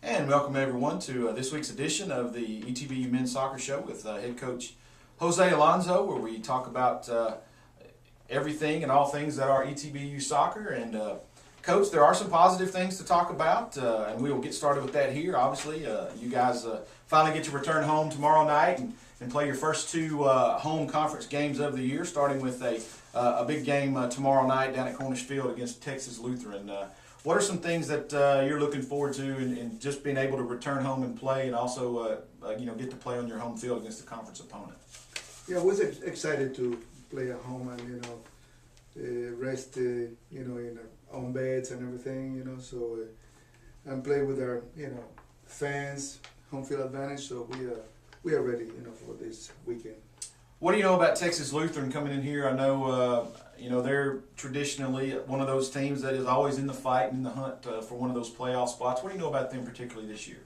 And welcome everyone to this week's edition of the ETBU Men's Soccer Show with head coach Jose Alonzo, where we talk about everything and all things that are ETBU soccer. And coach, there are some positive things to talk about, and we will get started with that here. Obviously, you guys finally get to return home tomorrow night and play your first two home conference games of the year, starting with a big game tomorrow night down at Cornish Field against Texas Lutheran. What are some things that you're looking forward to in just being able to return home and play, and also get to play on your home field against a conference opponent? Yeah, I was excited to play at home and rest in our own beds and everything, so and play with our fans, home field advantage. So we are ready for this weekend. What do you know about Texas Lutheran coming in here? I know they're traditionally one of those teams that is always in the fight and in the hunt for one of those playoff spots. What do you know about them particularly this year?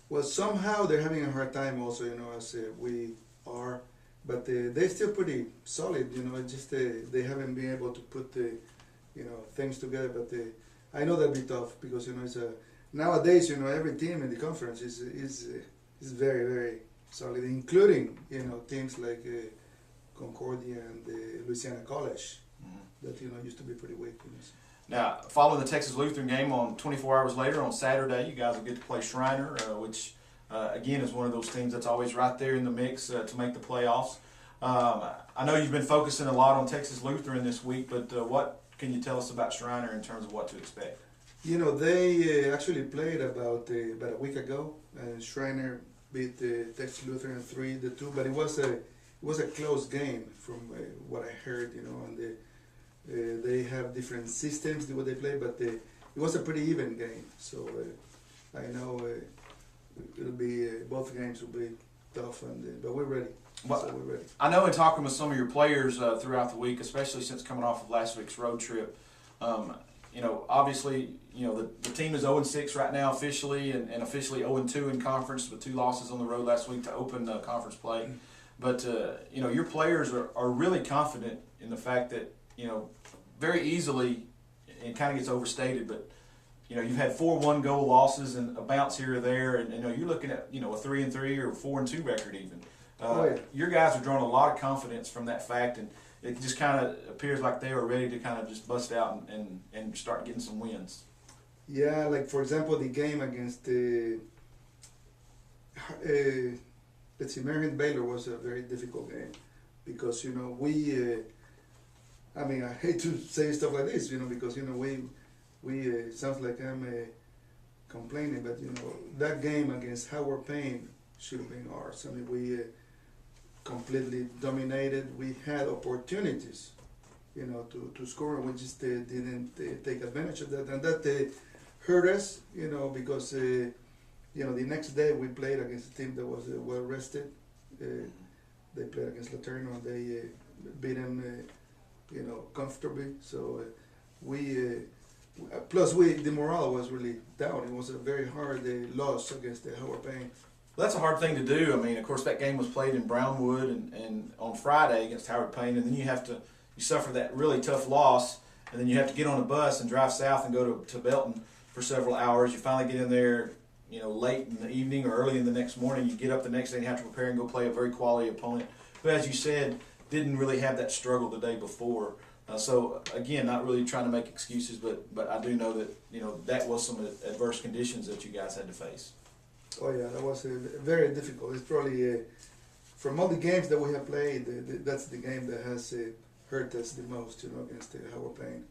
Well, somehow they're having a hard time also, as we are, but they're still pretty solid. It's just they haven't been able to put the things together. But I know that'll be tough because it's nowadays every team in the conference is very, very solid, including teams like Concordia and Louisiana College that used to be pretty weak. Now, following the Texas Lutheran game on 24 hours later on Saturday, you guys will get to play Shriner, which again is one of those teams that's always right there in the mix to make the playoffs. I know you've been focusing a lot on Texas Lutheran this week, but what can you tell us about Shriner in terms of what to expect? They actually played about a week ago, and Shriner beat Texas Lutheran 3-2, but it was a close game from what I heard, and they have different systems the way they play, but it was a pretty even game. So I know it'll be both games will be tough, but we're ready. Well, so we're ready. I know in talking with some of your players throughout the week, especially since coming off of last week's road trip, obviously, the team is 0-6 right now officially, and officially 0-2 in conference with 2 losses on the road last week to open conference play. But, your players are really confident in the fact that, very easily, it kind of gets overstated, but, you've had 4 one-goal losses and a bounce here or there, and, you're looking at, a 3-3 or 4-2 record even. Your guys are drawing a lot of confidence from that fact, and it just kind of appears like they are ready to kind of just bust out and start getting some wins. Yeah, like for example, the game against American Baylor was a very difficult game because I hate to say stuff like this, because we sounds like I'm complaining, but that game against Howard Payne should have been ours. I mean, we completely dominated. We had opportunities, to score, and we just didn't take advantage of that, and that hurt us, because the next day we played against a team that was well rested. They played against Laterno, and they beat them, comfortably. So plus the morale was really down. It was a very hard loss against the Howard Payne. Well, that's a hard thing to do. I mean, of course, that game was played in Brownwood and on Friday against Howard Payne, and then you suffer that really tough loss, and then you have to get on a bus and drive south and go to Belton for several hours. You finally get in there, late in the evening or early in the next morning. You get up the next day and have to prepare and go play a very quality opponent who, as you said, didn't really have that struggle the day before. So again, not really trying to make excuses, but I do know that that was some adverse conditions that you guys had to face. Oh yeah, that was very difficult. It's probably from all the games that we have played, that's the game that has hurt us the most, against Howard Payne.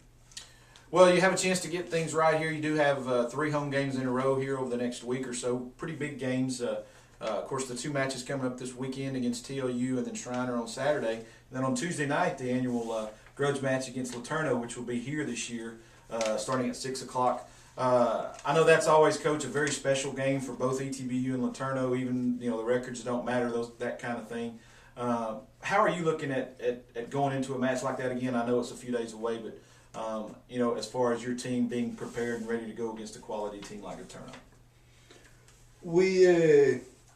Well, you have a chance to get things right here. You do have 3 home games in a row here over the next week or so. Pretty big games. Of course, the 2 matches coming up this weekend against TLU and then Shriner on Saturday. And then on Tuesday night, the annual grudge match against Laterno, which will be here this year, starting at 6 o'clock. I know that's always, Coach, a very special game for both ETBU and Laterno. Even the records don't matter, that kind of thing. How are you looking at going into a match like that again? I know it's a few days away, but as far as your team being prepared and ready to go against a quality team like Laterno. We,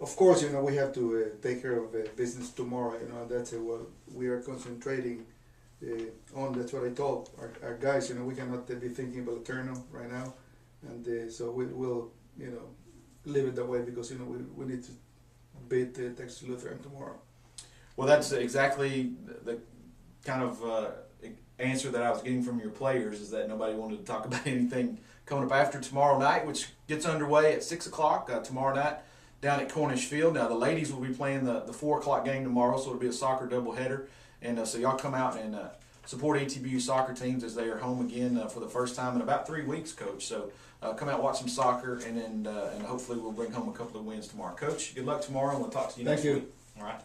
of course, we have to take care of business tomorrow. That's what we are concentrating on. That's what I told our guys. We cannot be thinking about Laterno right now. And so we will, leave it that way because we need to beat Texas Lutheran tomorrow. Well, that's exactly the kind of answer that I was getting from your players, is that nobody wanted to talk about anything coming up after tomorrow night, which gets underway at 6 o'clock tomorrow night down at Cornish Field. Now, the ladies will be playing the 4 o'clock game tomorrow, so it'll be a soccer doubleheader. And so y'all come out and support ETBU soccer teams as they are home again for the first time in about 3 weeks, Coach. So come out, watch some soccer, and hopefully we'll bring home a couple of wins tomorrow. Coach, good luck tomorrow, and we'll talk to you next week. Thank you. All right.